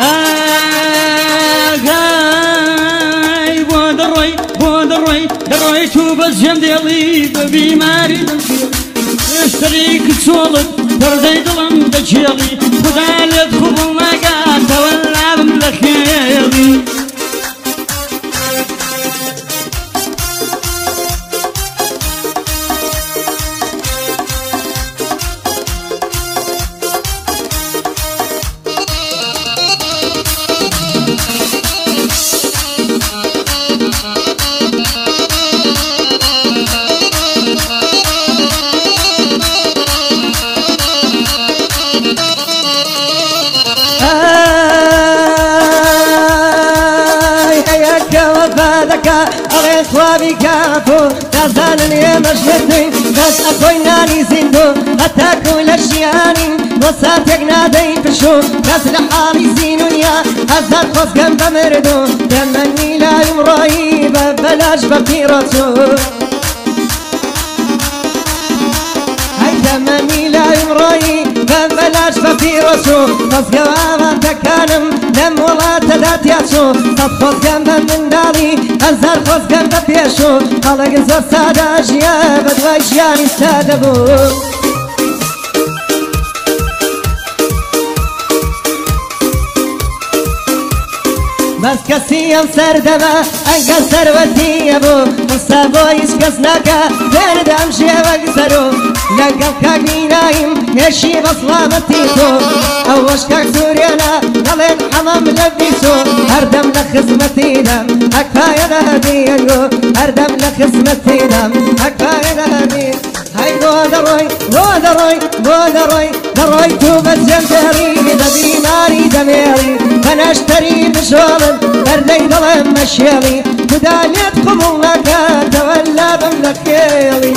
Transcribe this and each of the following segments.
ئاگای بۆ دەڕۆی تو بەجێم دێڵی بە بیماری دەمشێڵ ئێشتری کچۆڵت پەردەی دڵم دەجێڵی خدا لێت خوبڵ ناگاتەوە لابم لە خێڵی خوابی کافو نزانن یه مشهدی بس اخوی نانی زندو اتاکو لشیانی وساتک نادی پشو بس لحالی زینونیا هزار خوزگم بمردو دمنی لا یمرایی ببلاش بفیرتو دمني لا يمري ببلاش بفيرسو خزقوا تكانم لم ولا تدات ياسو صفوز جنب من داري أزهر خوز جنب بيشو خلق زور سادة جيا بدواش يعني سادة بو بس کسی هم سردما انگل سروتی ابو مصابویش کس نکا دردم شیوک زرو لگل کک بینایم یشی بسلامتی تو اوش کک سوریانا دلین حمام لبیسو هر دم لخزمتی دم اکفای دهدی اگو هر دم لخزمتی دم اکفای دهدی هاي دروي تو بزين داري دبي ماري دميري انا اشتري بشغل بردي ظلم مشيلي بداليتكم لك تولى بملكيلي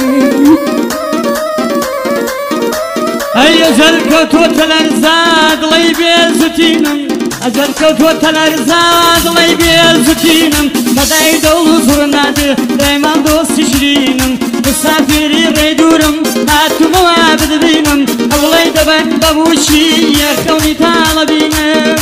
اي زركوت وتلرزاد لي بيزتينم أزركوت وتلرزاد لي بيزتينم بداي دول زرنادي ريمان دوست شرينم مسافري ريدورم هاتو موابد بينم أولي دبن ببوشي يا خوني طالبينم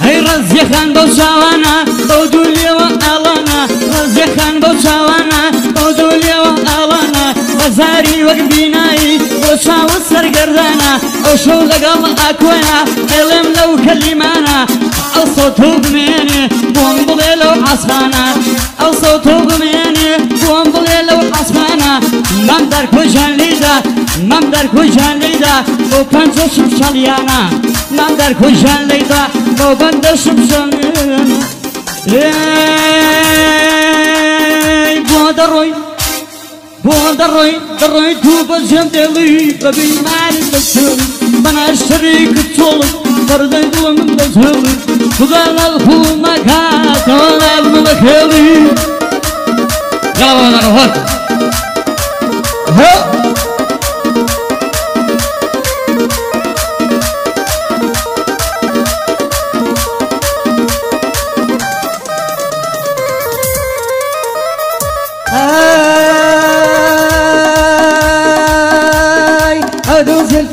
هاي رزي خان بوشاوانا بودولي وآلانا رزي خان بوشاوانا بودولي وآلانا غزاري وقبيناي وشاو السرقردانا وشو لقل أكوانا علم لو كلمانا الصوتو بميني بومبلي لو حصفانا الصوتو بميني بومبلي لو حصفانا ممدر كوجان ليدا وبنزو شبشاليانا ممدر كوجان ليدا وبنزو شبشاليانا دروي تو بزيم دلي ببي مالي بسول بنا الشريك الطول فردي دول من بسول خذا الخو مكات ولا الملكيلي يلا بنا نروح ها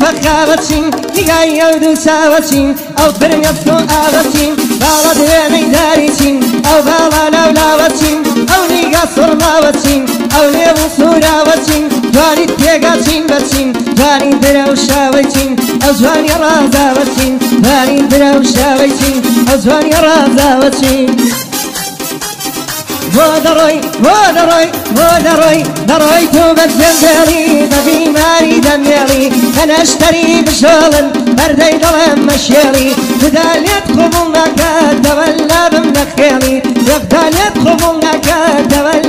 فخابتين نقاي يودو ساوتين أو برميتكو آبتين بالا دواني داريتين أو بالا لولاوتين أو نيقا صرلاوتين أو نيبو صوراوتين دواني تيقاتين باتين دواني دراو شاوتين أو دواني رازاوتين دواني دراو شاوتين أو دواني رازاوتين دروي تو بزين داري دبي ماري دميري انا اشتري بشغل بردي ظلم مشيلي بداليت خبولناك تولى بمدخيلي بداليت خبولناك تولى